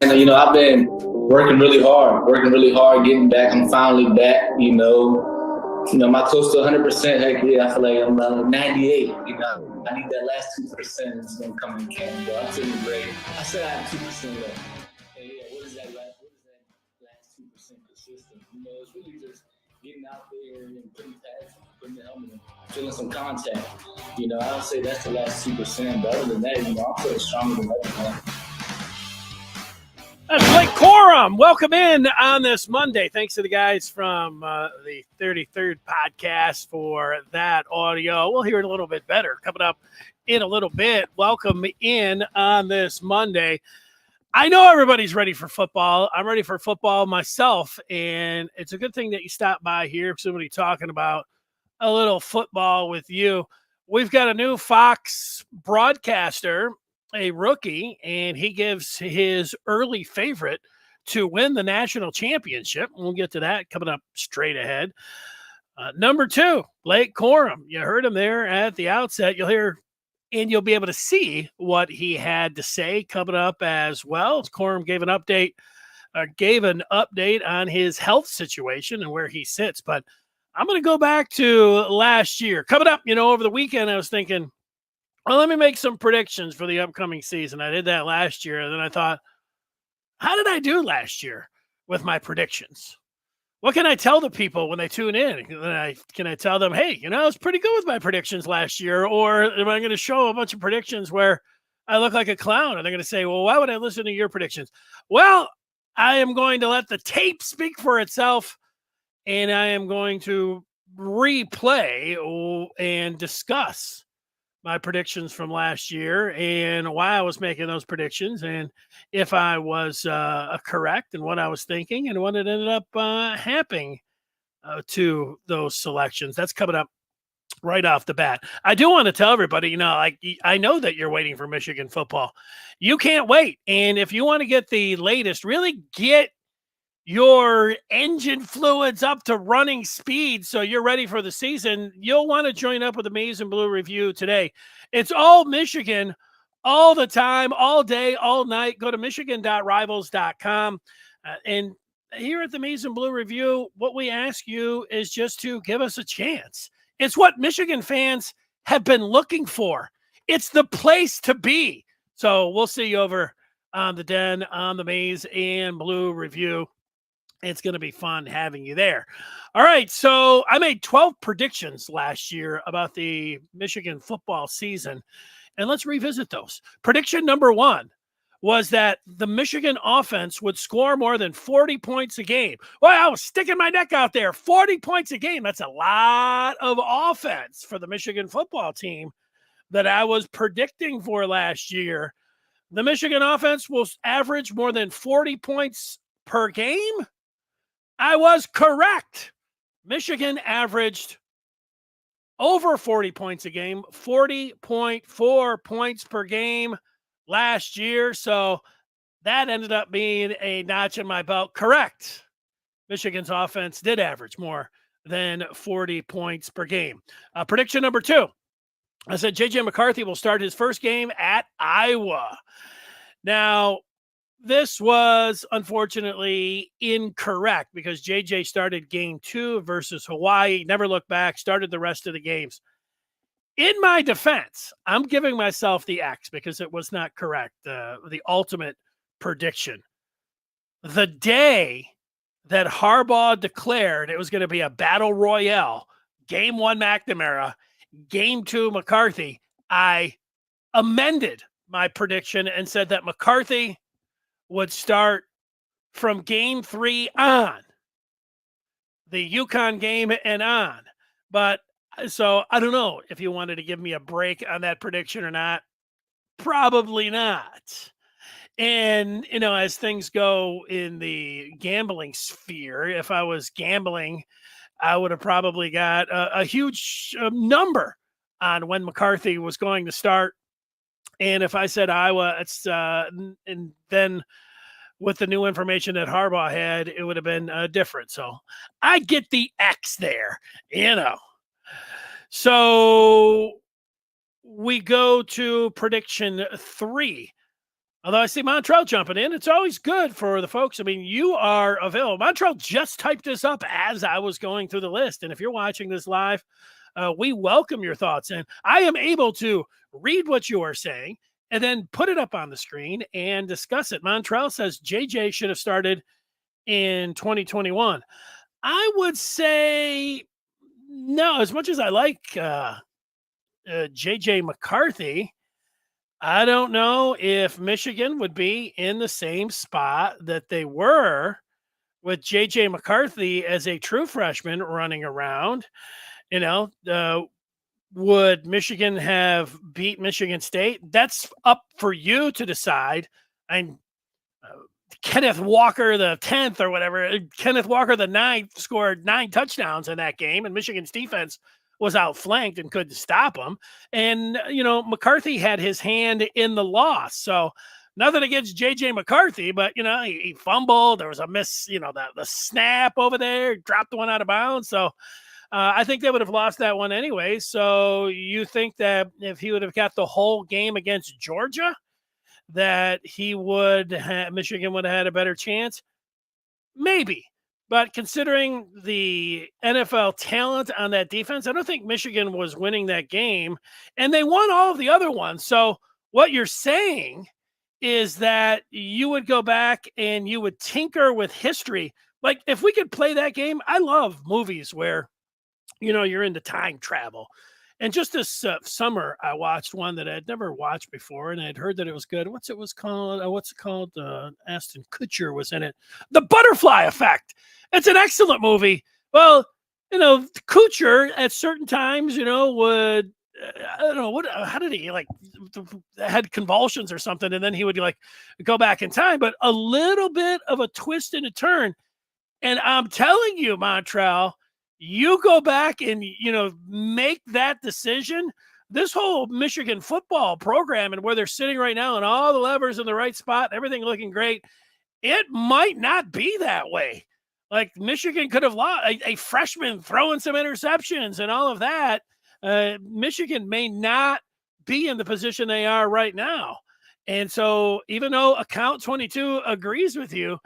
And, I've been working really hard, getting back. I'm finally back, my close to 100%. Heck yeah, I feel like I'm 98. I need that last 2%. It's going to come in camp, but I'm feeling great. I said I have 2% left. And yeah, what is that last 2% consistent? It's really just getting out there and putting pads, putting the helmet in, feeling some contact. I would say that's the last 2%. But other than that, I'm feeling stronger than ever, man. That's Blake Corum. Welcome in on this Monday. Thanks to the guys from the 33rd podcast for that audio. We'll hear it a little bit better coming up in a little bit. Welcome in on this Monday. I know everybody's ready for football. I'm ready for football myself, and it's a good thing that you stopped by here. Somebody talking about a little football with you. We've got a new Fox broadcaster, a rookie, and he gives his early favorite to win the national championship. We'll get to that coming up straight ahead. Number 2, Blake Corum. You heard him there at the outset. You'll hear and you'll be able to see what he had to say coming up as well. Corum gave an update on his health situation and where he sits. But I'm going to go back to last year. Coming up, over the weekend, I was thinking, well, let me make some predictions for the upcoming season. I did that last year, and then I thought, how did I do last year with my predictions? What can I tell the people when they tune in? Can I tell them, hey, I was pretty good with my predictions last year? Or am I going to show a bunch of predictions where I look like a clown? And they're going to say, well, why would I listen to your predictions? Well, I am going to let the tape speak for itself, and I am going to replay and discuss my predictions from last year and why I was making those predictions and if I was correct and what I was thinking and what it ended up happening to those selections. That's coming up right off the bat. I do want to tell everybody, I know that you're waiting for Michigan football. You can't wait. And if you want to get the latest, really get your engine fluids up to running speed so you're ready for the season, you'll want to join up with the Maize and Blue Review today. It's all Michigan all the time, all day, all night. Go to michigan.rivals.com. And here at the Maize and Blue Review, what we ask you is just to give us a chance. It's what Michigan fans have been looking for. It's the place to be. So we'll see you over on the Den, on the Maize and Blue Review. It's going to be fun having you there. All right, so I made 12 predictions last year about the Michigan football season, and let's revisit those. Prediction number 1 was that the Michigan offense would score more than 40 points a game. Well, I was sticking my neck out there. 40 points a game. That's a lot of offense for the Michigan football team that I was predicting for last year. The Michigan offense will average more than 40 points per game. I was correct. Michigan averaged over 40 points a game, 40.4 points per game last year. So that ended up being a notch in my belt. Correct. Michigan's offense did average more than 40 points per game. Prediction number 2. I said J.J. McCarthy will start his first game at Iowa. Now, this was unfortunately incorrect because JJ started game 2 versus Hawaii, never looked back, started the rest of the games. In my defense, I'm giving myself the X because it was not correct, the ultimate prediction. The day that Harbaugh declared it was going to be a battle royale, game 1 McNamara, game 2 McCarthy, I amended my prediction and said that McCarthy would start from game 3 on, the UConn game and on. But so I don't know if you wanted to give me a break on that prediction or not. Probably not. And, as things go in the gambling sphere, if I was gambling, I would have probably got a huge number on when McCarthy was going to start. And if I said Iowa, it's and then with the new information that Harbaugh had, it would have been different. So I get the X there, So we go to prediction 3. Although I see Montrell jumping in, it's always good for the folks. I mean, you are available. Montrell just typed this up as I was going through the list. And if you're watching this live, we welcome your thoughts. And I am able to read what you are saying and then put it up on the screen and discuss it. Montrell says JJ should have started in 2021. I would say no, as much as I like JJ McCarthy. I don't know if Michigan would be in the same spot that they were with JJ McCarthy as a true freshman running around. Would Michigan have beat Michigan State? That's up for you to decide. I'm Kenneth Walker the 10th or whatever. Kenneth Walker the 9th scored 9 touchdowns in that game, and Michigan's defense was outflanked and couldn't stop him. And, McCarthy had his hand in the loss. So nothing against JJ McCarthy, but, he fumbled. There was a miss, the snap over there, dropped the one out of bounds. So I think they would have lost that one anyway. So you think that if he would have got the whole game against Georgia, that Michigan would have had a better chance? Maybe. But considering the NFL talent on that defense, I don't think Michigan was winning that game. And they won all of the other ones. So what you're saying is that you would go back and you would tinker with history. Like if we could play that game, I love movies where, you're into time travel. And just this summer, I watched one that I'd never watched before, and I'd heard that it was good. What's it called? Ashton Kutcher was in it. The Butterfly Effect. It's an excellent movie. Well, Kutcher at certain times, would I don't know how did he had convulsions or something, and then he would go back in time, but a little bit of a twist and a turn. And I'm telling you, Montrell, you go back and, make that decision. This whole Michigan football program and where they're sitting right now and all the levers in the right spot, everything looking great, it might not be that way. Like Michigan could have lost a freshman throwing some interceptions and all of that. Michigan may not be in the position they are right now. And so even though Account 22 agrees with you,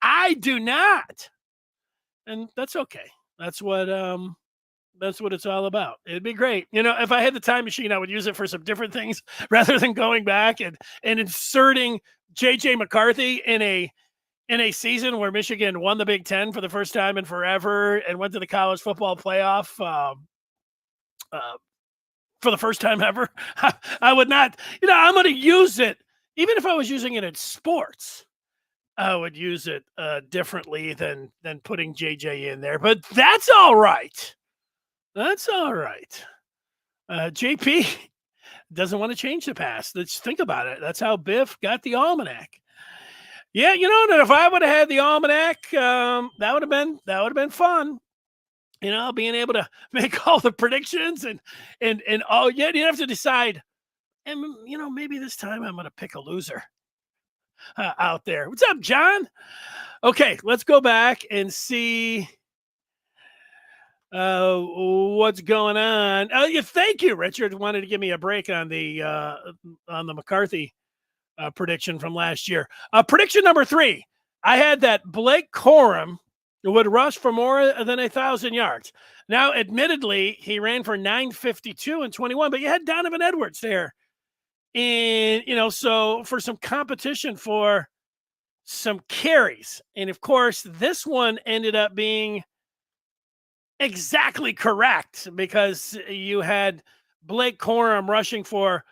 I do not. And that's okay. That's what it's all about. It'd be great. If I had the time machine, I would use it for some different things rather than going back and inserting JJ McCarthy in a season where Michigan won the Big Ten for the first time in forever and went to the college football playoff for the first time ever. I would not, I'm going to use it. Even if I was using it in sports, I would use it differently than putting JJ in there, but that's all right. That's all right. JP doesn't want to change the past. Let's think about it. That's how Biff got the almanac. Yeah, that if I would have had the almanac, that would have been fun. Being able to make all the predictions and all. Yeah, you have to decide. And maybe this time I'm going to pick a loser. Out there. What's up, John? Okay, let's go back and see what's going on. Thank you, Richard. Wanted to give me a break on the McCarthy prediction from last year. Prediction number 3. I had that Blake Corum would rush for more than 1,000 yards. Now, admittedly, he ran for 952 and 21, but you had Donovan Edwards there. And, so for some competition for some carries. And of course, this one ended up being exactly correct because you had Blake Corum rushing for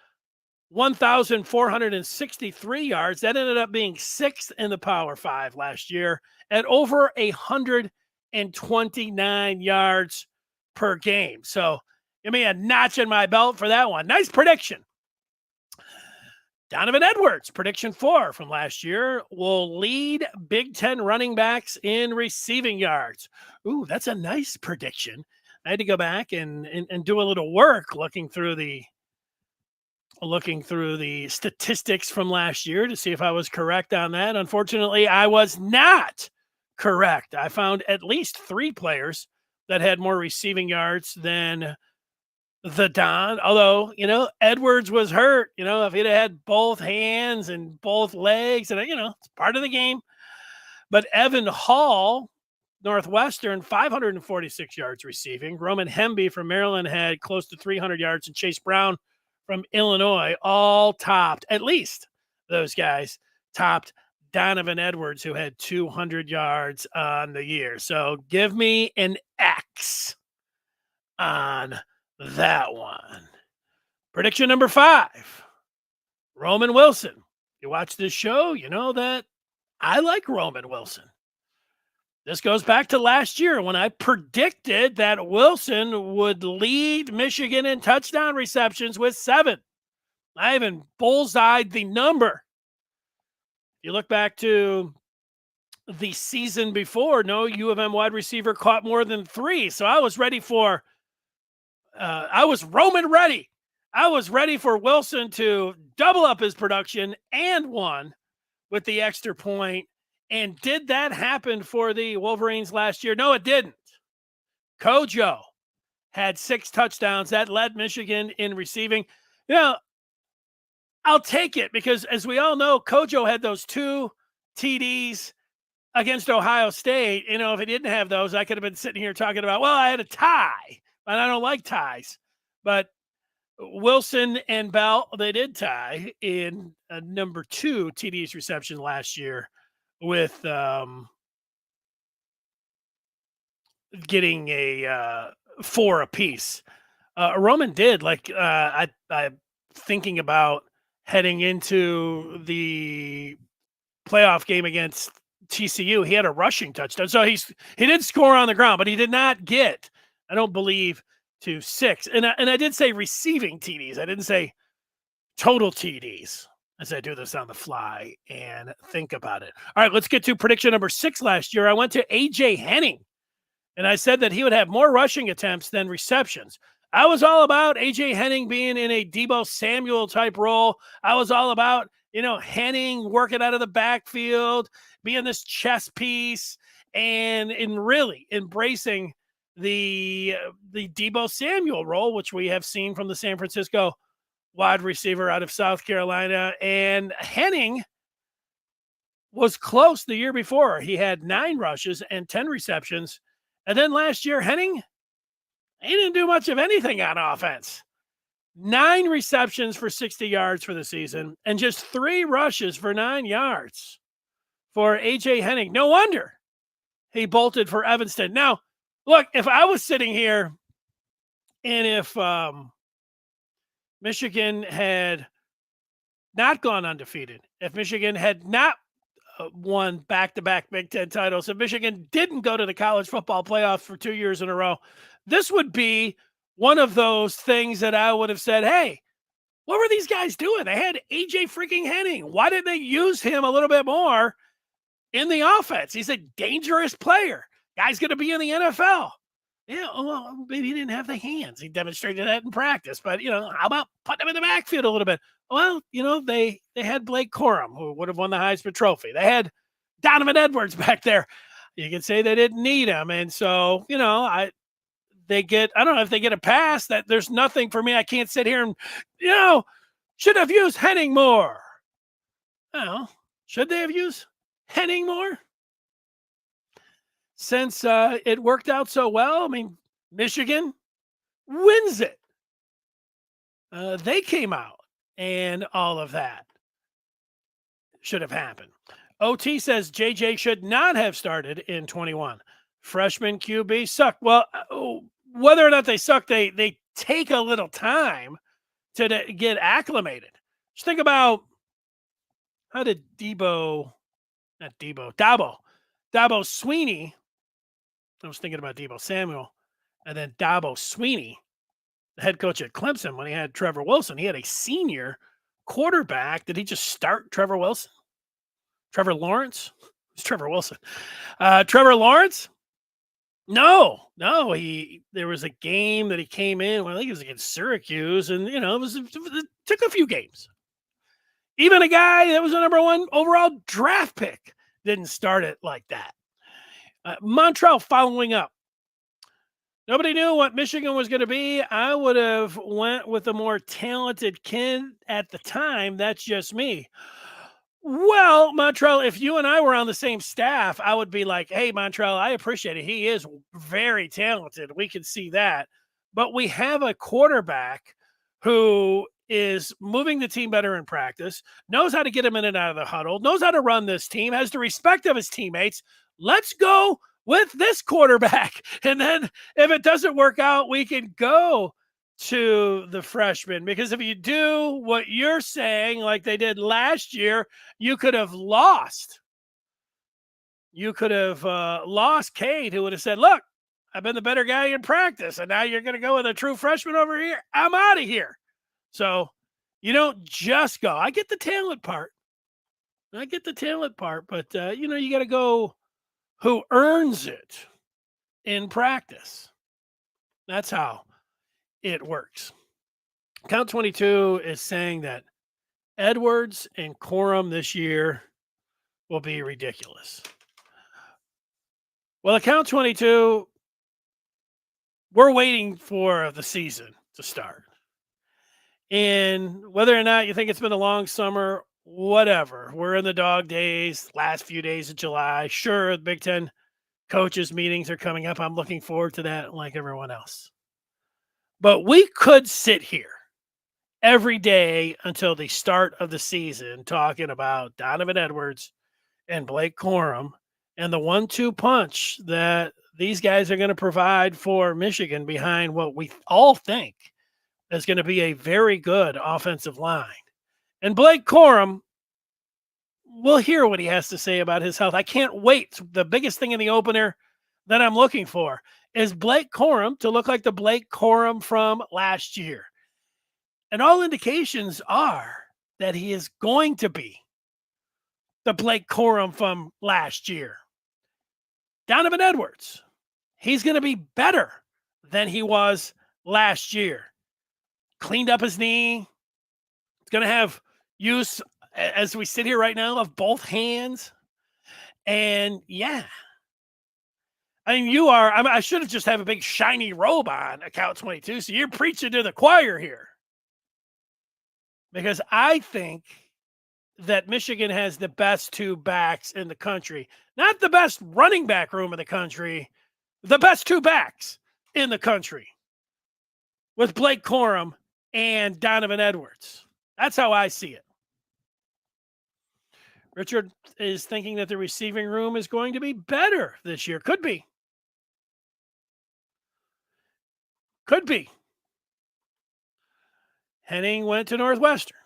1,463 yards. That ended up being 6th in the Power 5 last year at over 129 yards per game. So give me a notch in my belt for that one. Nice prediction. Donovan Edwards, prediction 4 from last year, will lead Big Ten running backs in receiving yards. Ooh, that's a nice prediction. I had to go back and do a little work looking through the statistics from last year to see if I was correct on that. Unfortunately, I was not correct. I found at least 3 players that had more receiving yards than the Don. Although, Edwards was hurt. If he'd have had both hands and both legs, and, it's part of the game. But Evan Hall, Northwestern, 546 yards receiving. Roman Hemby from Maryland had close to 300 yards, and Chase Brown from Illinois all topped, at least those guys topped Donovan Edwards, who had 200 yards on the year. So give me an X on that one. Prediction number 5, Roman Wilson. You watch this show, you know that I like Roman Wilson. This goes back to last year when I predicted that Wilson would lead Michigan in touchdown receptions with 7. I even bullseyed the number. You look back to the season before, no U of M wide receiver caught more than 3. So I was ready for, I was Roman ready. I was ready for Wilson to double up his production and won with the extra point. And did that happen for the Wolverines last year? No, it didn't. Kojo had 6 touchdowns. That led Michigan in receiving. I'll take it because, as we all know, Kojo had those 2 TDs against Ohio State. If he didn't have those, I could have been sitting here talking about, well, I had a tie, and I don't like ties. But Wilson and Bell, they did tie in number 2 TDs reception last year, with getting a 4 apiece. Roman did, I'm thinking about heading into the playoff game against TCU. He had a rushing touchdown. So he did score on the ground, but he did not get, I don't believe, to 6. And I did say receiving TDs. I didn't say total TDs. As I do this on the fly and think about it. All right, let's get to prediction number 6 last year. I went to A.J. Henning, and I said that he would have more rushing attempts than receptions. I was all about A.J. Henning being in a Deebo Samuel type role. I was all about, Henning working out of the backfield, being this chess piece, and in really embracing the Deebo Samuel role, which we have seen from the San Francisco wide receiver out of South Carolina. And Henning was close the year before. He had 9 rushes and 10 receptions. And then last year, Henning, he didn't do much of anything on offense. 9 receptions for 60 yards for the season and just 3 rushes for 9 yards for A.J. Henning. No wonder he bolted for Evanston. Now, look, if I was sitting here and if Michigan had not gone undefeated, if Michigan had not won back-to-back Big Ten titles, if Michigan didn't go to the college football playoffs for 2 years in a row, this would be one of those things that I would have said, hey, what were these guys doing? They had A.J. freaking Henning. Why didn't they use him a little bit more in the offense? He's a dangerous player. Guy's going to be in the NFL. Yeah, well, maybe he didn't have the hands. He demonstrated that in practice. But, how about putting him in the backfield a little bit? Well, they had Blake Corum, who would have won the Heisman Trophy. They had Donovan Edwards back there. You can say they didn't need him. And so, I don't know if they get a pass. That there's nothing for me. I can't sit here and, should have used Henning more. Should they have used Henning more? Since it worked out so well, Michigan wins it. They came out, and all of that should have happened. OT says JJ should not have started in 21. Freshman QB suck. Well, whether or not they suck, they take a little time to get acclimated. Just think about how did Dabo Sweeney. I was thinking about Deebo Samuel, and then Dabo Sweeney, the head coach at Clemson, when he had Trevor Wilson, he had a senior quarterback. Did he just start Trevor Wilson? Trevor Lawrence? It's Trevor Wilson. Trevor Lawrence? No. There was a game that he came in. Well, I think it was against Syracuse, and it took a few games. Even a guy that was a number 1 overall draft pick didn't start it like that. Montrell following up. Nobody knew what Michigan was going to be. I would have went with a more talented kid at the time. That's just me. Well, Montrell, if you and I were on the same staff, I would be like, hey, Montrell, I appreciate it. He is very talented. We can see that. But we have a quarterback who is moving the team better in practice, knows how to get him in and out of the huddle, knows how to run this team, has the respect of his teammates. Let's go with this quarterback. And then if it doesn't work out, we can go to the freshman, because if you do what you're saying, like they did last year, you could have lost. You could have lost Cade, who would have said, look, I've been the better guy in practice, and now you're going to go with a true freshman over here. I'm out of here. So you don't just go. I get the talent part. But, you got to go who earns it in practice. That's how it works. Count 22 is saying that Edwards and Corum this year will be ridiculous. Well, Count 22, we're waiting for the season to start. And whether or not you think it's been a long summer, whatever, we're in the dog days, last few days of July. Sure, the Big Ten coaches meetings are coming up. I'm looking forward to that like everyone else. But we could sit here every day until the start of the season talking about Donovan Edwards and Blake Corum and the 1-2 punch that these guys are going to provide for Michigan behind what we all think is going to be a very good offensive line. And Blake Corum, we'll hear what he has to say about his health. I can't wait. The biggest thing in the opener that I'm looking for is Blake Corum to look like the Blake Corum from last year. And all indications are that he is going to be the Blake Corum from last year. Donovan Edwards, he's going to be better than he was last year. Cleaned up his knee. He's going to have use, as we sit here right now, of both hands. And yeah, I mean, I should have just have a big shiny robe on Count 22. So you're preaching to the choir here. Because I think that Michigan has the best two backs in the country. Not the best running back room in the country, the best two backs in the country with Blake Corum and Donovan Edwards. That's how I see it. Richard is thinking that the receiving room is going to be better this year. Could be. Could be. Henning went to Northwestern.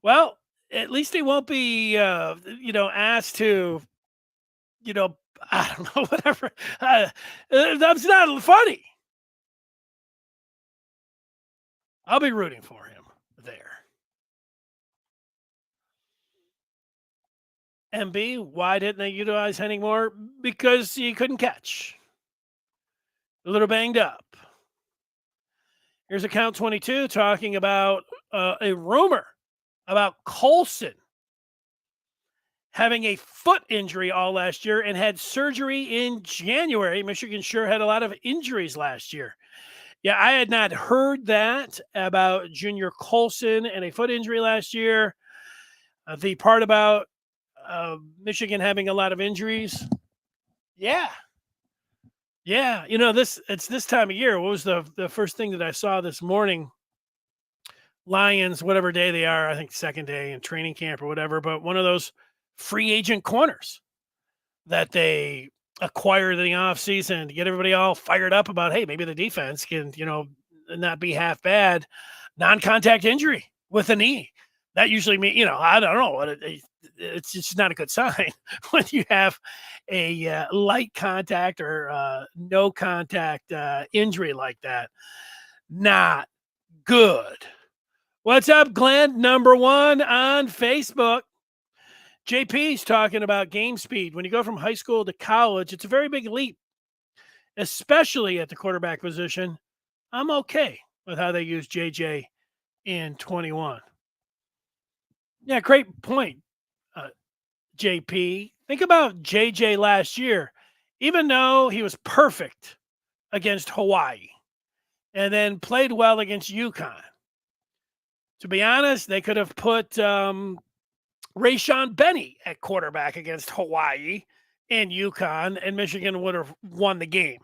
Well, at least he won't be, asked to, I don't know, whatever. That's not funny. I'll be rooting for him there. MB, why didn't they utilize Henning more? Because he couldn't catch. A little banged up. Here's Count 22 talking about a rumor about Colson having a foot injury all last year and had surgery in January. Michigan sure had a lot of injuries last year. Yeah, I had not heard that about Junior Colson and a foot injury last year. The part about Michigan having a lot of injuries. Yeah. Yeah. It's this time of year. What was the first thing that I saw this morning? Lions, whatever day they are, I think second day in training camp or whatever, but one of those free agent corners that they acquired in the offseason to get everybody all fired up about, hey, maybe the defense can, not be half bad. Non-contact injury with a knee. That usually means, I don't know. It's just not a good sign when you have a light contact or no contact injury like that. Not good. What's up, Glenn? Number one on Facebook. JP's talking about game speed. When you go from high school to college, it's a very big leap, especially at the quarterback position. I'm okay with how they use JJ in 21. Yeah, great point, JP. Think about JJ last year. Even though he was perfect against Hawaii and then played well against UConn. To be honest, they could have put Rayshon Benny at quarterback against Hawaii and UConn, and Michigan would have won the game.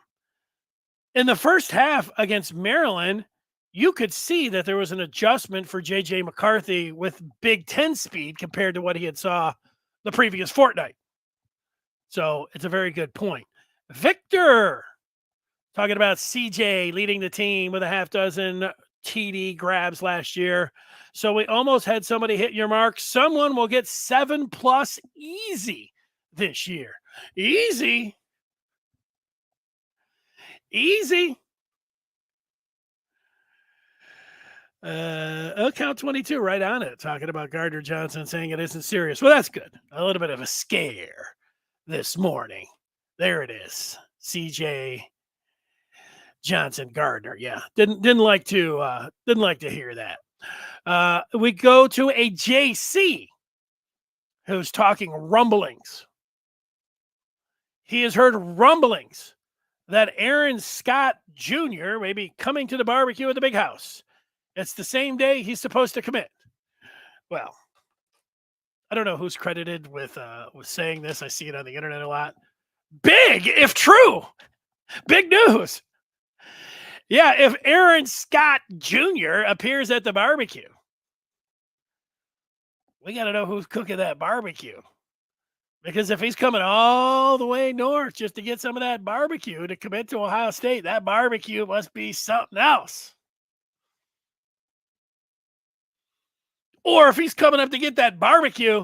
In the first half against Maryland, you could see that there was an adjustment for J.J. McCarthy with Big Ten speed compared to what he had saw the previous fortnight. So it's a very good point. Victor, talking about CJ leading the team with a half dozen TD grabs last year. So we almost had somebody hit your mark. Someone will get 7+ easy this year. Easy. Count 22 right on it, talking about Gardner Johnson saying it isn't serious. Well, that's good. A little bit of a scare this morning. There it is. CJ Johnson Gardner. Yeah. Didn't like to hear that. We go to a JC who's talking rumblings. He has heard rumblings that Aaron Scott Jr. may be coming to the barbecue at the big house. It's the same day he's supposed to commit. Well, I don't know who's credited with saying this. I see it on the internet a lot. Big, if true. Big news. Yeah, if Aaron Scott Jr. appears at the barbecue, we got to know who's cooking that barbecue. Because if he's coming all the way north just to get some of that barbecue to commit to Ohio State, that barbecue must be something else. Or if he's coming up to get that barbecue,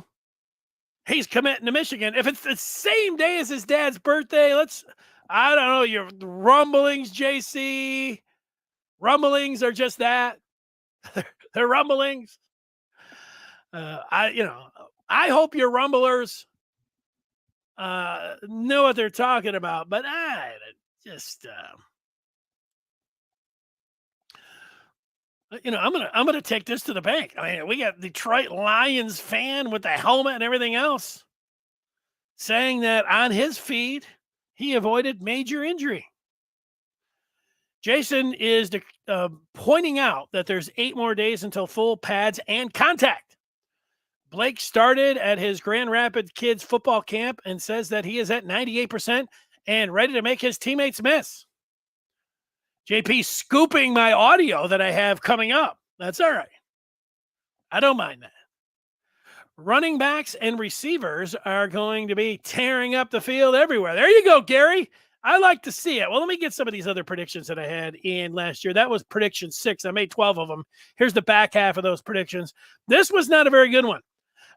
he's committing to Michigan. If it's the same day as his dad's birthday, I don't know, your rumblings, JC. Rumblings are just that. They're rumblings. I hope your rumblers know what they're talking about, but I'm gonna take this to the bank. I mean, we got Detroit Lions fan with the helmet and everything else saying that on his feed he avoided major injury. Jason is pointing out that there's 8 more days until full pads and contact. Blake started at his Grand Rapids kids football camp and says that he is at 98% and ready to make his teammates miss. JP scooping my audio that I have coming up. That's all right. I don't mind that. Running backs and receivers are going to be tearing up the field everywhere. There you go, Gary. I like to see it. Well, let me get some of these other predictions that I had in last year. That was prediction 6. I made 12 of them. Here's the back half of those predictions. This was not a very good one.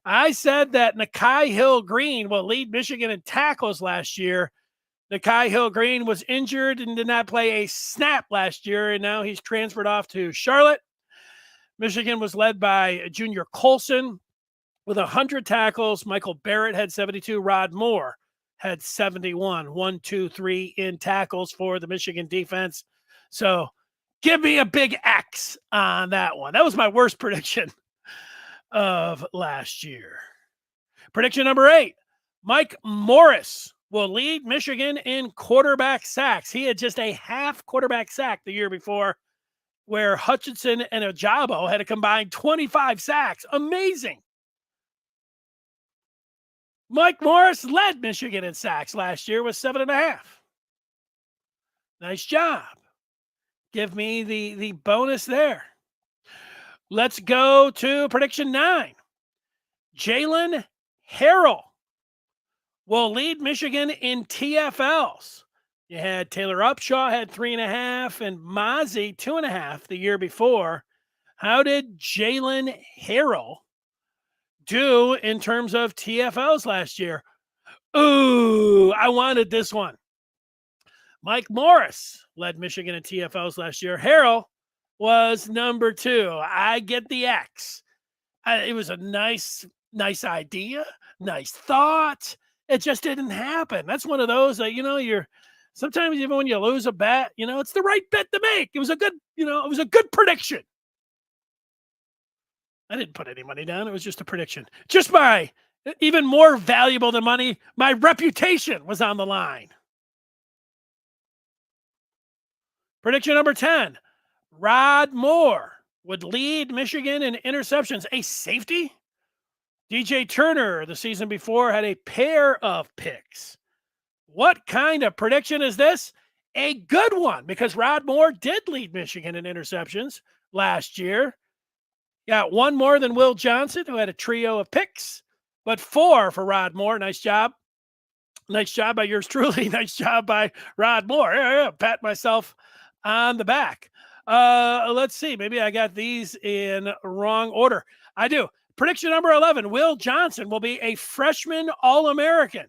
I said that Nakai Hill-Green will lead Michigan in tackles last year. Nakai Hill-Green was injured and did not play a snap last year, and now he's transferred off to Charlotte. Michigan was led by Junior Colson with 100 tackles. Michael Barrett had 72. Rod Moore had 71. 1, 2, 3 in tackles for the Michigan defense. So give me a big X on that one. That was my worst prediction of last year. Prediction number 8, Mike Morris will lead Michigan in quarterback sacks. He had just a half quarterback sack the year before, where Hutchinson and Ojabo had a combined 25 sacks. Amazing. Mike Morris led Michigan in sacks last year with 7.5. Nice job. Give me the bonus there. Let's go to prediction 9. Jalen Harrell will lead Michigan in TFLs. You had Taylor Upshaw had 3.5 and Mozzie 2.5 the year before. How did Jalen Harrell do in terms of TFLs last year? Ooh, I wanted this one. Mike Morris led Michigan in TFLs last year. Harrell was number 2. I get the X. It was a nice idea, nice thought. It just didn't happen. That's one of those that, you're sometimes even when you lose a bet, it's the right bet to make. It was a good prediction. I didn't put any money down. It was just a prediction. Just even more valuable than money, my reputation was on the line. Prediction number 10, Rod Moore would lead Michigan in interceptions. A safety? DJ Turner the season before had a pair of picks. What kind of prediction is this? A good one, because Rod Moore did lead Michigan in interceptions last year. Got one more than Will Johnson, who had a trio of picks, but 4 for Rod Moore. Nice job. Nice job by yours truly. Nice job by Rod Moore. Yeah, pat myself on the back. Let's see. Maybe I got these in wrong order. I do. Prediction number 11, Will Johnson will be a freshman All-American.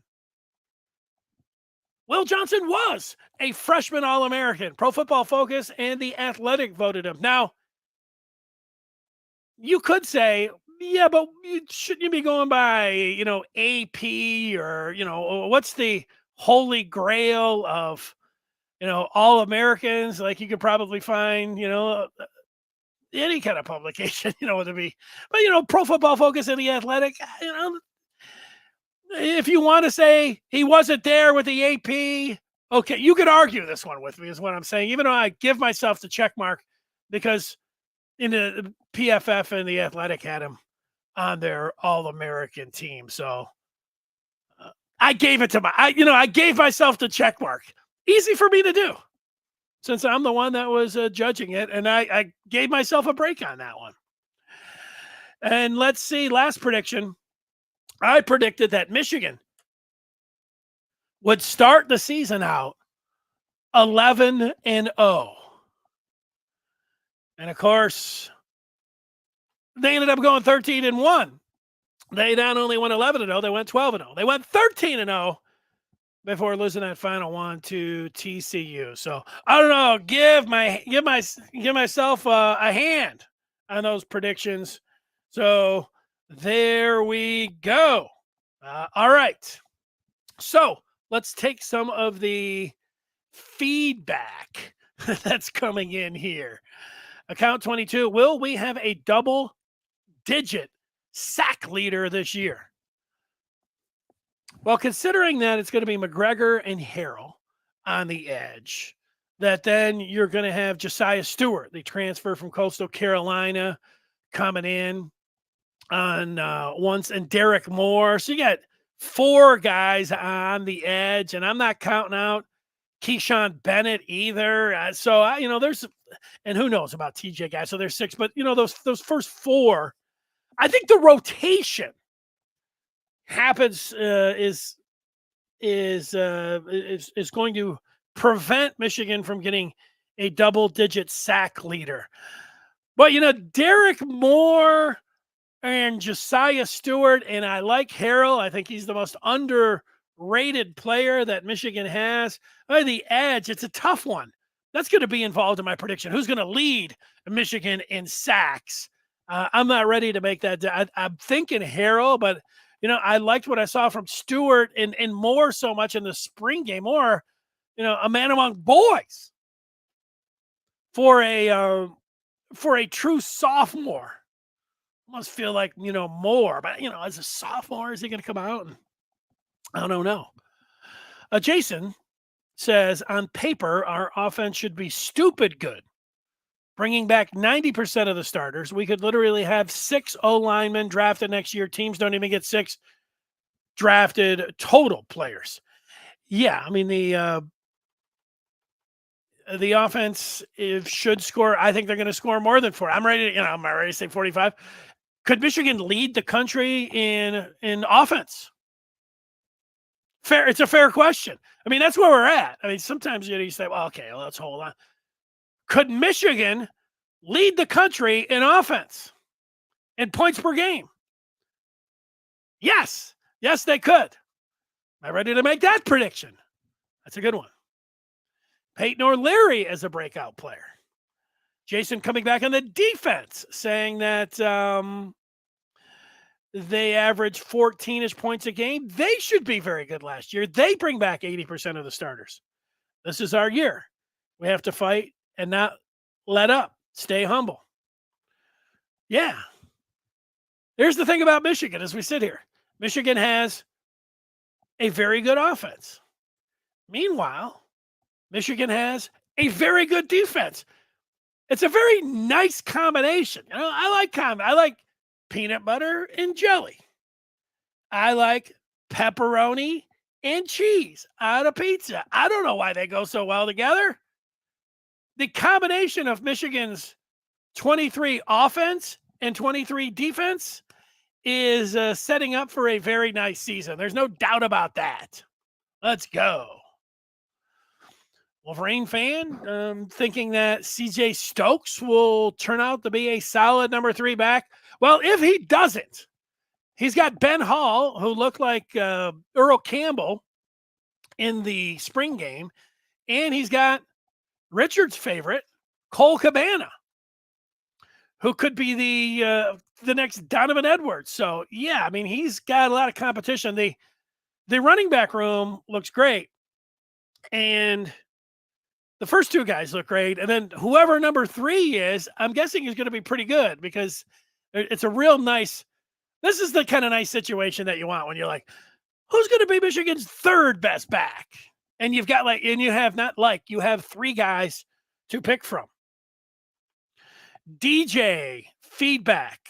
Will Johnson was a freshman All-American. Pro Football Focus and The Athletic voted him. Now, you could say, yeah, but shouldn't you be going by, AP or, what's the holy grail of, All-Americans? Like you could probably find, any kind of publication, what it be. But, Pro Football Focus and The Athletic, if you want to say he wasn't there with the AP, okay, you could argue this one with me is what I'm saying, even though I give myself the check mark because in the PFF and The Athletic had him on their All-American team. So I gave it to I gave myself the check mark. Easy for me to do since I'm the one that was judging it. And I gave myself a break on that one. And let's see, last prediction. I predicted that Michigan would start the season out 11-0. And of course, they ended up going 13-1. They not only went 11-0, they went 12-0. They went 13-0 before losing that final one to TCU. So I don't know. Give myself a hand on those predictions. So there we go. All right. So let's take some of the feedback that's coming in here. Account 22. Will we have a double-digit sack leader this year? Well, considering that it's going to be McGregor and Harrell on the edge, that then you're going to have Josiah Stewart, the transfer from Coastal Carolina, coming in on once, and Derek Moore. So you got 4 guys on the edge, and I'm not counting out Keyshawn Bennett either. There's, and who knows about TJ guys. So there's 6, but those first 4, I think the rotation happens is going to prevent Michigan from getting a double-digit sack leader. But Derek Moore and Josiah Stewart, and I like Harrell. I think he's the most underrated player that Michigan has. The edge, it's a tough one. That's going to be involved in my prediction. Who's going to lead Michigan in sacks? I'm not ready to make that. I'm thinking Harrell, but I liked what I saw from Stewart and Moore so much in the spring game. Moore, a man among boys for a true sophomore. Must feel like Moore, but as a sophomore, is he going to come out? And I don't know. Jason says, on paper, our offense should be stupid good. Bringing back 90% of the starters, we could literally have 6 O-linemen drafted next year. Teams don't even get 6 drafted total players. Yeah, I mean, the offense should score. I think they're going to score more than 4. I'm ready to say 45. Could Michigan lead the country in offense? Fair. It's a fair question. I mean, that's where we're at. I mean, sometimes you say, well, okay, let's hold on. Could Michigan lead the country in offense in points per game? Yes. Yes, they could. Am I ready to make that prediction? That's a good one. Peyton O'Leary as a breakout player. Jason coming back on the defense, saying that they average 14-ish points a game. They should be very good last year. They bring back 80% of the starters. This is our year. We have to fight and not let up. Stay humble. Yeah. Here's the thing about Michigan as we sit here. Michigan has a very good offense. Meanwhile, Michigan has a very good defense. It's a very nice combination. You know, I like peanut butter and jelly. I like pepperoni and cheese on a pizza. I don't know why they go so well together. The combination of Michigan's 23 offense and 23 defense is setting up for a very nice season. There's no doubt about that. Let's go. Wolverine fan, thinking that CJ Stokes will turn out to be a solid number 3 back. Well, if he doesn't, he's got Ben Hall, who looked like Earl Campbell in the spring game, and he's got Richard's favorite, Cole Cabana, who could be the next Donovan Edwards. So, yeah, I mean, he's got a lot of competition. The running back room looks great, and the first 2 guys look great. And then whoever number 3 is, I'm guessing is going to be pretty good because it's a real nice, this is the kind of nice situation that you want when you're like, who's going to be Michigan's 3rd best back? And you've got you have 3 guys to pick from. DJ feedback,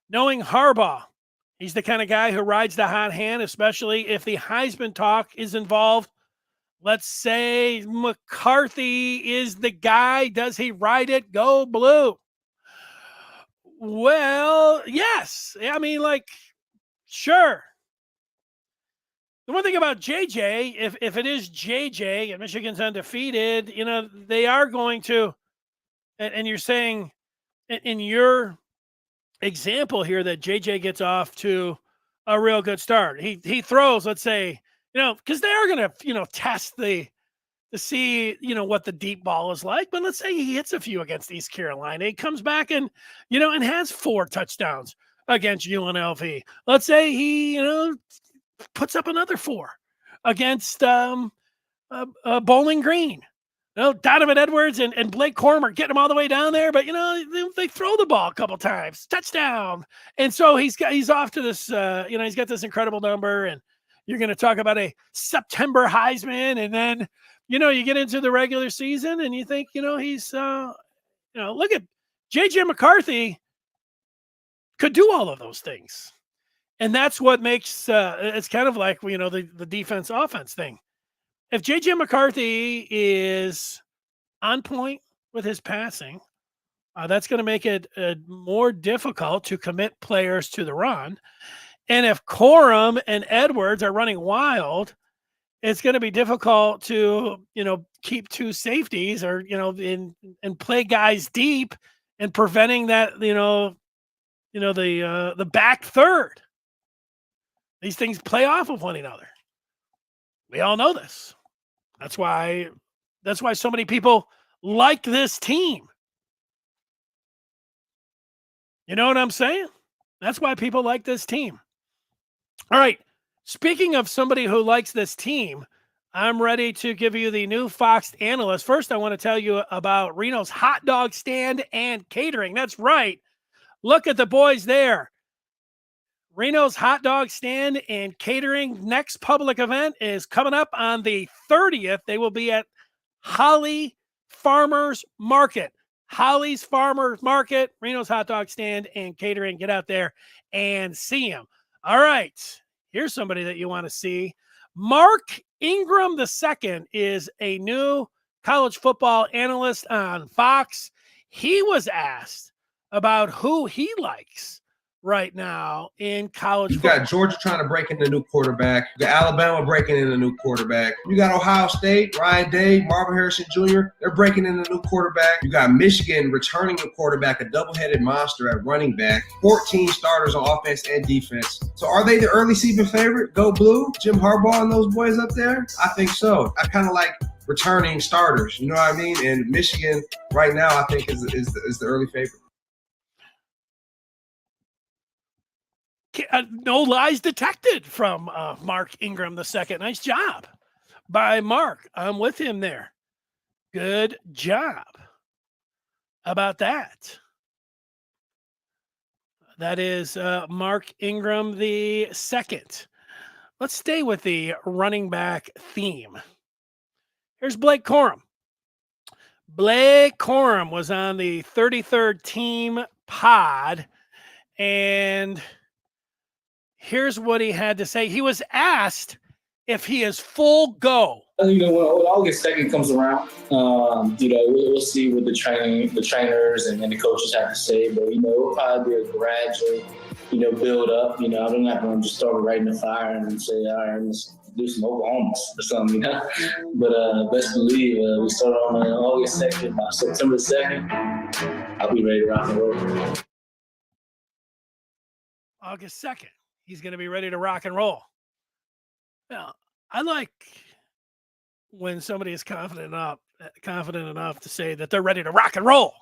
knowing Harbaugh, he's the kind of guy who rides the hot hand, especially if the Heisman talk is involved. Let's say McCarthy is the guy. Does he ride it? Go blue. Well, yes. I mean, sure. The one thing about JJ, if it is JJ and Michigan's undefeated, you know, they are going to, and you're saying in your example here that JJ gets off to a real good start. He throws, let's say, you know, because they are going to, you know, test to see, you know, what the deep ball is like. But let's say he hits a few against East Carolina. He comes back and, you know, and has 4 touchdowns against UNLV. Let's say he, you know, puts up another 4 against Bowling Green. You know, Donovan Edwards and Blake Corum are getting him all the way down there, but, you know, they throw the ball a couple times, touchdown. And so he's off to this, you know, he's got this incredible number, and you're going to talk about a September Heisman, and then, you know, you get into the regular season and you think, you know, he's, you know, look at JJ McCarthy could do all of those things. And that's what makes, it's kind of like, you know, the defense offense thing. If JJ McCarthy is on point with his passing, that's going to make it more difficult to commit players to the run. And if Corum and Edwards are running wild, it's going to be difficult to, you know, keep 2 safeties or, you know, and play guys deep and preventing that, the back third. These things play off of one another. We all know this. That's why so many people like this team. You know what I'm saying? That's why people like this team. All right. Speaking of somebody who likes this team, I'm ready to give you the new Fox analyst. First, I want to tell you about Reno's Hot Dog Stand and Catering. That's right. Look at the boys there. Reno's Hot Dog Stand and Catering next public event is coming up on the 30th. They will be at Holly Farmers Market. Holly's Farmers Market, Reno's Hot Dog Stand and Catering. Get out there and see them. All right. Here's somebody that you want to see. Mark Ingram II is a new college football analyst on Fox. He was asked about who he likes right now in college football. You got Georgia trying to break in a new quarterback. You got Alabama breaking in a new quarterback. You got Ohio State, Ryan Day, Marvin Harrison Jr. They're breaking in a new quarterback. You got Michigan returning a quarterback, a double-headed monster at running back. 14 starters on offense and defense. So are they the early season favorite? Go Blue? Jim Harbaugh and those boys up there? I think so. I kind of like returning starters. You know what I mean? And Michigan right now, I think, is the early favorite. No lies detected from Mark Ingram II. Nice job by Mark. I'm with him there. Good job about that. That is Mark Ingram II. Let's stay with the running back theme. Here's Blake Corum. Blake Corum was on the 33rd team pod, and here's what he had to say. He was asked if he is full go. When August 2nd comes around, we'll see what the trainers and the coaches have to say. But it'll probably be a gradual, build up. I'm not going to just start right in the fire and say, all right, let's do some Oklahomas or something. But best believe we start on August 2nd. By September 2nd, I'll be ready to rock and roll. August 2nd, he's going to be ready to rock and roll. Now, I like when somebody is confident enough to say that they're ready to rock and roll.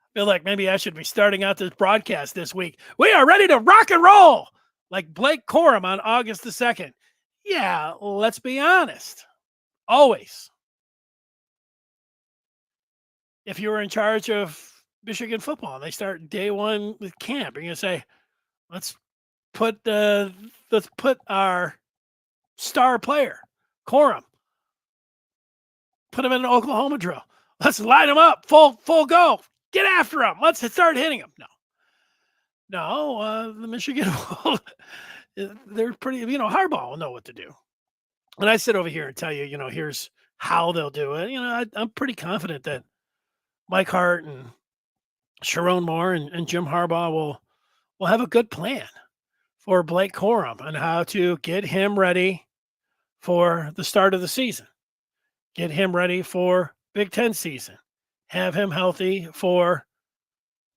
I feel like maybe I should be starting out this broadcast this week. We are ready to rock and roll, like Blake Corum on August the 2nd. Yeah, let's be honest. Always. If you were in charge of Michigan football and they start day one with camp, you're going to say, let's put our star player, Corum, put him in an Oklahoma drill. Let's line him up, full go. Get after him. Let's start hitting him. No, the Michigan, they're pretty, Harbaugh will know what to do. And I sit over here and tell you, here's how they'll do it. I'm pretty confident that Mike Hart and Sharon Moore and Jim Harbaugh will have a good plan for Blake Corum on how to get him ready for the start of the season, get him ready for Big Ten season, have him healthy for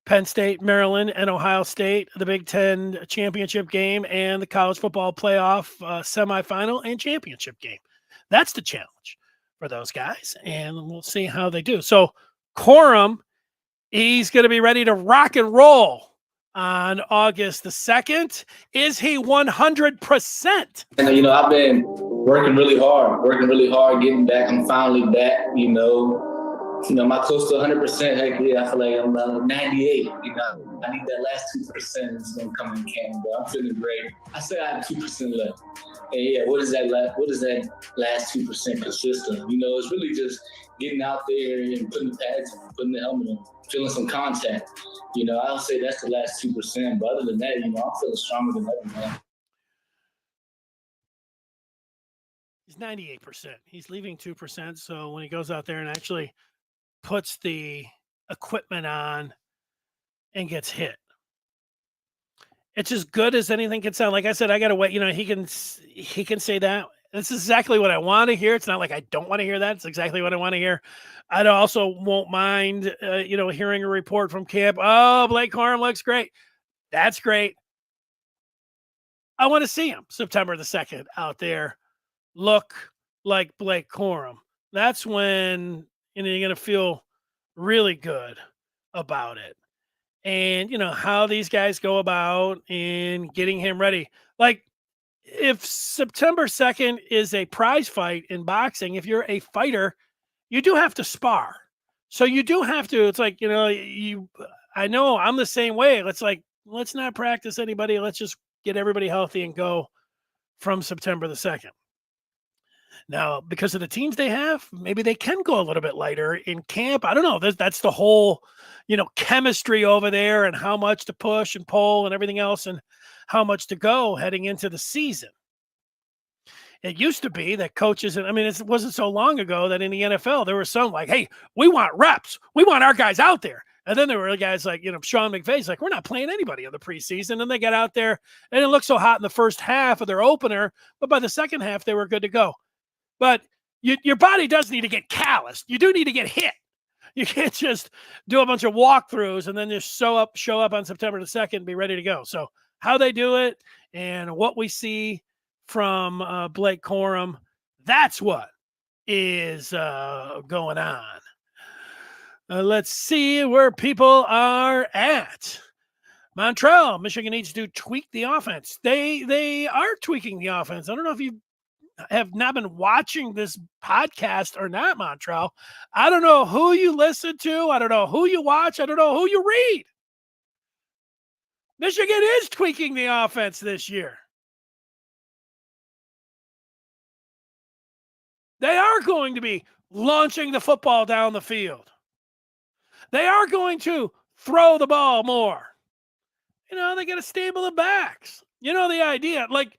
Penn State, Maryland, and Ohio State, the Big Ten championship game and the college football playoff semifinal and championship game. That's the challenge for those guys, and we'll see how they do. So Corum, he's going to be ready to rock and roll on August the 2nd. Is he 100%? And, I've been working really hard, getting back. I'm finally back, my close to 100%. Heck yeah, I feel like I'm 98. I need that last 2% is going to come in camp, but I'm feeling great. I say I have 2% left. And yeah, what is that last 2% consist of? It's really just getting out there and putting the pads on, putting the helmet on, feeling some contact. I'll say that's the last 2%. But other than that, I'm feeling stronger than ever, man. He's 98%. He's leaving 2%. So when he goes out there and actually puts the equipment on and gets hit, it's as good as anything can sound. Like I said, I got to wait. He can say that. This is exactly what I want to hear. It's not like I don't want to hear that. It's exactly what I want to hear. I also won't mind, hearing a report from camp. Oh, Blake Corum looks great. That's great. I want to see him September the 2nd out there look like Blake Corum. That's when you're going to feel really good about it. And, how these guys go about in getting him ready. Like, if September 2nd is a prize fight in boxing, if you're a fighter, you do have to spar. So you do have to, it's like, I know I'm the same way. Let's not practice anybody. Let's just get everybody healthy and go from September the 2nd. Now, because of the teams they have, maybe they can go a little bit lighter in camp. I don't know. That's the whole, chemistry over there and how much to push and pull and everything else and how much to go heading into the season. It used to be that coaches, it wasn't so long ago that in the NFL, there was some like, hey, we want reps. We want our guys out there. And then there were guys like, Sean McVay's like, we're not playing anybody in the preseason. And they got out there and it looked so hot in the first half of their opener, but by the second half, they were good to go. But your body does need to get calloused. You do need to get hit. You can't just do a bunch of walkthroughs and then just show up on September the 2nd and be ready to go. So how they do it and what we see from Blake Corum, that's what is going on. Let's see where people are at. Montreal, Michigan needs to tweak the offense. They are tweaking the offense. I don't know if you have not been watching this podcast or not, Montreal. I don't know who you listen to. I don't know who you watch. I don't know who you read. Michigan is tweaking the offense this year. They are going to be launching the football down the field. They are going to throw the ball more. They got a stable of backs. The idea, like,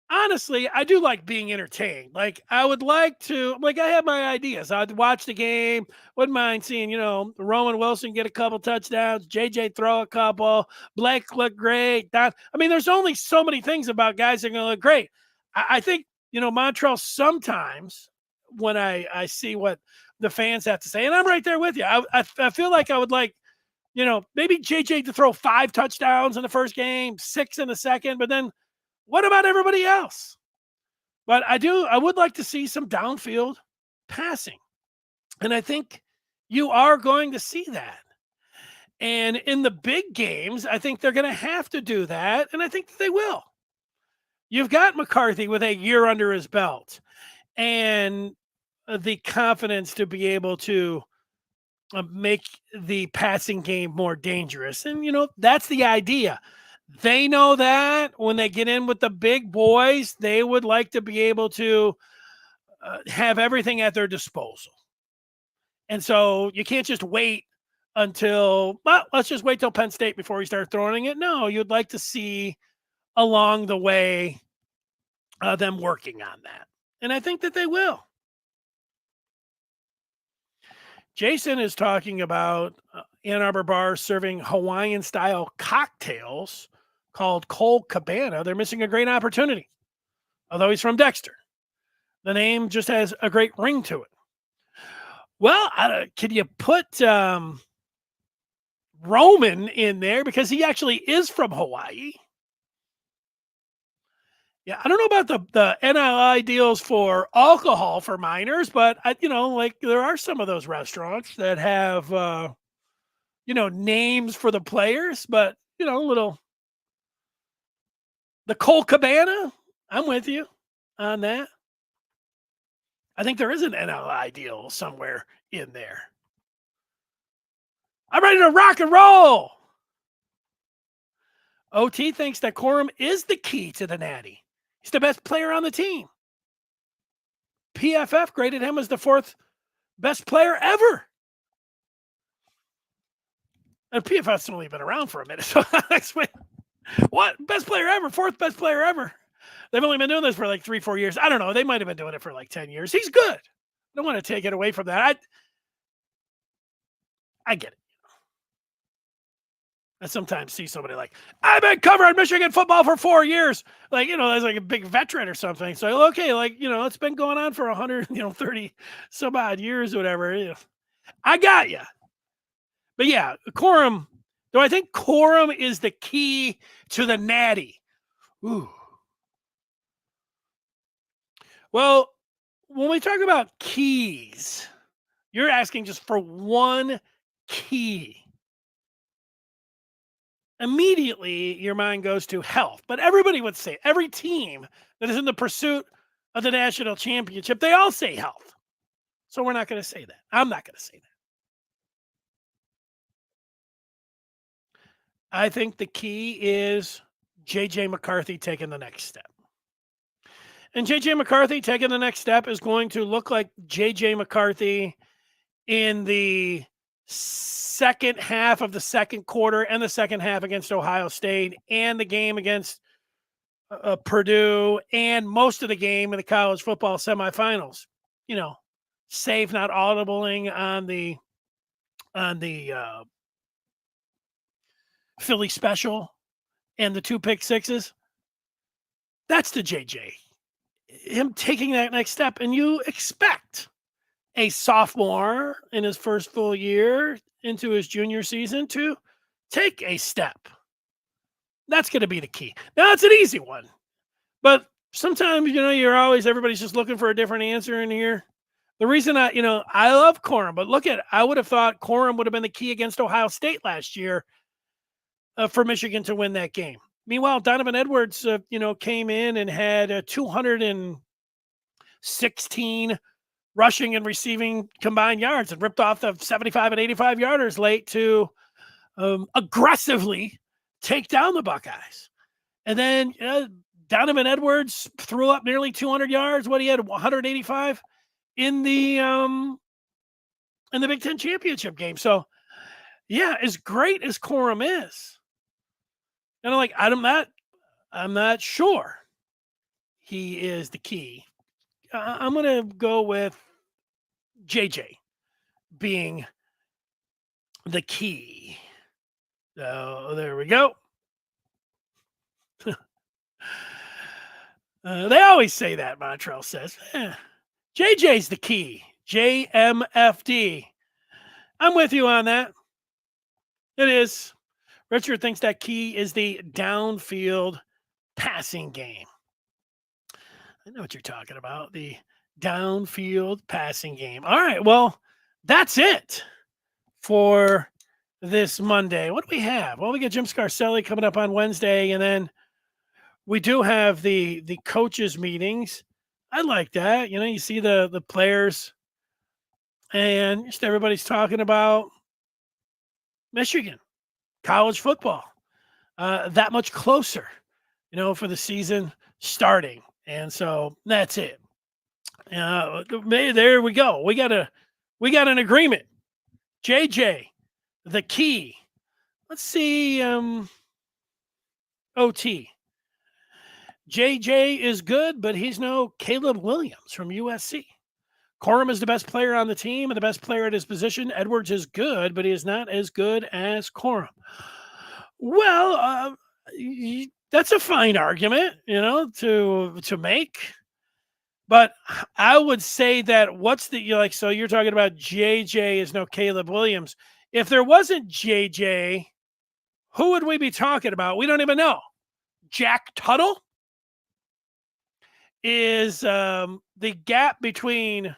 honestly, I do like being entertained. Like, I would like to, like, I have my ideas. I'd watch the game. Wouldn't mind seeing, Roman Wilson get a couple touchdowns, JJ throw a couple, Blake look great. There's only so many things about guys that are going to look great. I think, Montrell, sometimes when I see what the fans have to say, and I'm right there with you, I feel like I would like, maybe JJ to throw 5 touchdowns in the first game, 6 in the second, but then what about everybody else? But I would like to see some downfield passing. And I think you are going to see that. And in the big games, I think they're going to have to do that. And I think they will. You've got McCarthy with a year under his belt and the confidence to be able to make the passing game more dangerous. And, that's the idea. They know that when they get in with the big boys, they would like to be able to have everything at their disposal. And so you can't just wait until, let's just wait till Penn State before we start throwing it. No, you'd like to see along the way them working on that. And I think that they will. Jason is talking about Ann Arbor bars serving Hawaiian-style cocktails called Cold Cabana. They're missing a great opportunity, although he's from Dexter. The name just has a great ring to it. Well, can you put Roman in there because he actually is from Hawaii? Yeah, I don't know about the NII deals for alcohol for minors, but there are some of those restaurants that have names for the players, but the Cold Cabana. I'm with you on that. I think there is an NII deal somewhere in there. I'm ready to rock and roll. OT thinks that Corum is the key to the Natty. He's the best player on the team. PFF graded him as the 4th best player ever. And PFF's only been around for a minute. So what? Best player ever, 4th best player ever. They've only been doing this for like 3-4 years. I don't know. They might have been doing it for like 10 years. He's good. I don't want to take it away from that. I get it. I sometimes see somebody like, I've been covering Michigan football for 4 years. Like, that's like a big veteran or something. So, okay, it's been going on for 130 some odd years or whatever. I got you. But yeah, Corum, do I think Corum is the key to the Natty? Ooh. Well, when we talk about keys, you're asking just for one key. Immediately, your mind goes to health. But everybody would say, every team that is in the pursuit of the national championship, they all say health. So we're not going to say that. I'm not going to say that. I think the key is J.J. McCarthy taking the next step. And J.J. McCarthy taking the next step is going to look like J.J. McCarthy in the second half of the second quarter and the second half against Ohio State and the game against Purdue and most of the game in the college football semifinals. Save not audibling on the Philly special and the 2 pick sixes. That's the JJ. Him taking that next step, and you expect a sophomore in his first full year into his junior season to take a step. That's going to be the key. Now, it's an easy one, but sometimes, everybody's just looking for a different answer in here. The reason I love Corum, but I would have thought Corum would have been the key against Ohio State last year for Michigan to win that game. Meanwhile, Donovan Edwards, came in and had 216 rushing and receiving combined yards and ripped off the 75 and 85 yarders late to aggressively take down the Buckeyes. And then Donovan Edwards threw up nearly 200 yards. What he had, 185. in the Big Ten championship game. So, yeah, as great as Corum is, and I'm not sure he is the key. I'm going to go with JJ being the key. So there we go. They always say that, Montrell says. JJ's the key. JMFD. I'm with you on that. It is. Richard thinks that key is the downfield passing game. I know what you're talking about. The downfield passing game. All right. Well, that's it for this Monday. What do we have? Well, we got Jim Scarcelli coming up on Wednesday, and then we do have the coaches meetings. I like that. You know, you see the players, and just everybody's talking about Michigan, college football, that much closer, you know, for the season starting. And so that's it. There we go. We got an agreement. JJ, the key. Let's see. OT. JJ is good, but he's no Caleb Williams from USC. Corum is the best player on the team and the best player at his position. Edwards is good, but he is not as good as Corum. Well, that's a fine argument, you know, to make. But I would say that so you're talking about JJ is no Caleb Williams. If there wasn't JJ, who would we be talking about? We don't even know. Jack Tuttle is the gap between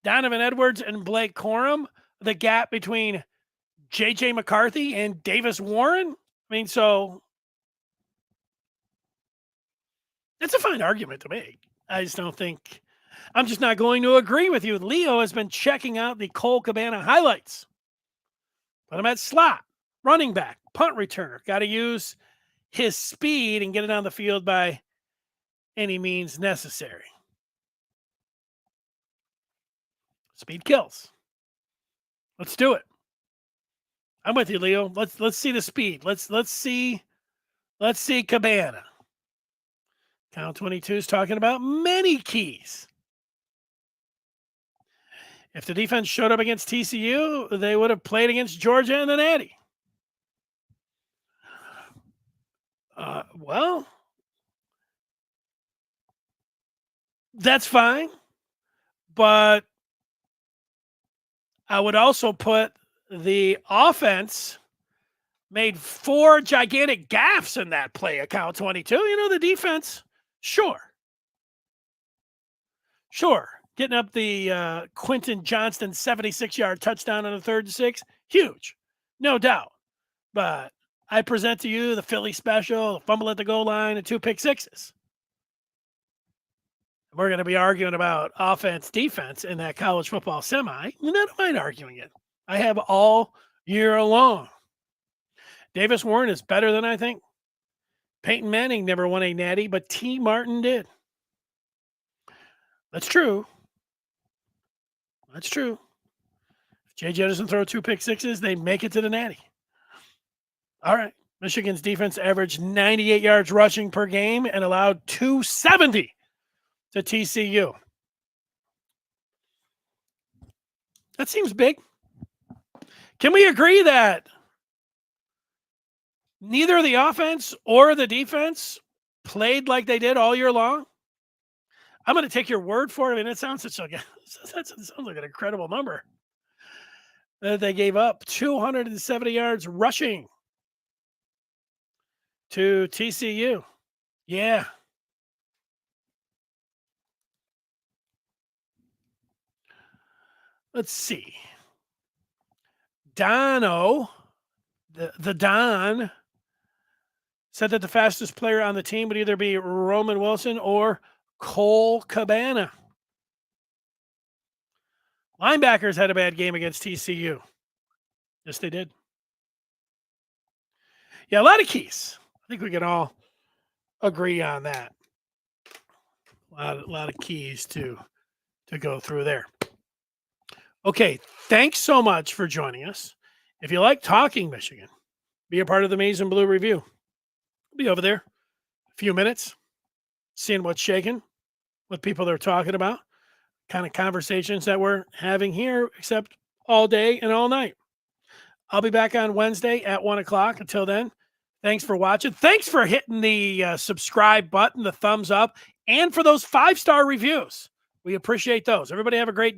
Donovan Edwards and Blake Corum, the gap between J.J. McCarthy and Davis Warren. I mean, so that's a fine argument to make. I just don't think – I'm just not going to agree with you. Leo has been checking out the Cole Cabana highlights. Put him at slot, running back, punt returner. Got to use his speed and get it on the field by any means necessary. Speed kills. Let's do it. I'm with you, Leo. Let's see the speed. Let's see Cabana. Count 22 is talking about many keys. If the defense showed up against TCU, they would have played against Georgia and the Natty. Well, that's fine. But I would also put the offense made 4 gigantic gaffes in that play, account 22. You know, the defense, sure. Getting up the Quentin Johnston 76-yard touchdown on a 3rd and 6, huge, no doubt. But I present to you the Philly special, the fumble at the goal line, and 2 pick sixes. We're going to be arguing about offense, defense in that college football semi. I don't mind arguing it. I have all year long. Davis Warren is better than I think. Peyton Manning never won a natty, but T. Martin did. That's true. If J.J. doesn't throw 2 pick sixes, they make it to the natty. All right. Michigan's defense averaged 98 yards rushing per game and allowed 270 to TCU. That seems big. Can we agree that neither the offense or the defense played like they did all year long? I'm going to take your word for it. I mean, that sounds like an incredible number. They gave up 270 yards rushing to TCU. Yeah. Let's see. Dono, the Don, said that the fastest player on the team would either be Roman Wilson or Cole Cabana. Linebackers had a bad game against TCU. Yes, they did. Yeah, a lot of keys. I think we can all agree on that. A lot of keys to to go through there. Okay, thanks so much for joining us. If you like talking Michigan, be a part of the Maize and Blue Review. I'll be over there a few minutes, seeing what's shaking, what people they're talking about, kind of conversations that we're having here, except all day and all night. I'll be back on Wednesday at 1 o'clock. Until then, thanks for watching. Thanks for hitting the subscribe button, the thumbs up, and for those 5-star reviews. We appreciate those. Everybody have a great day.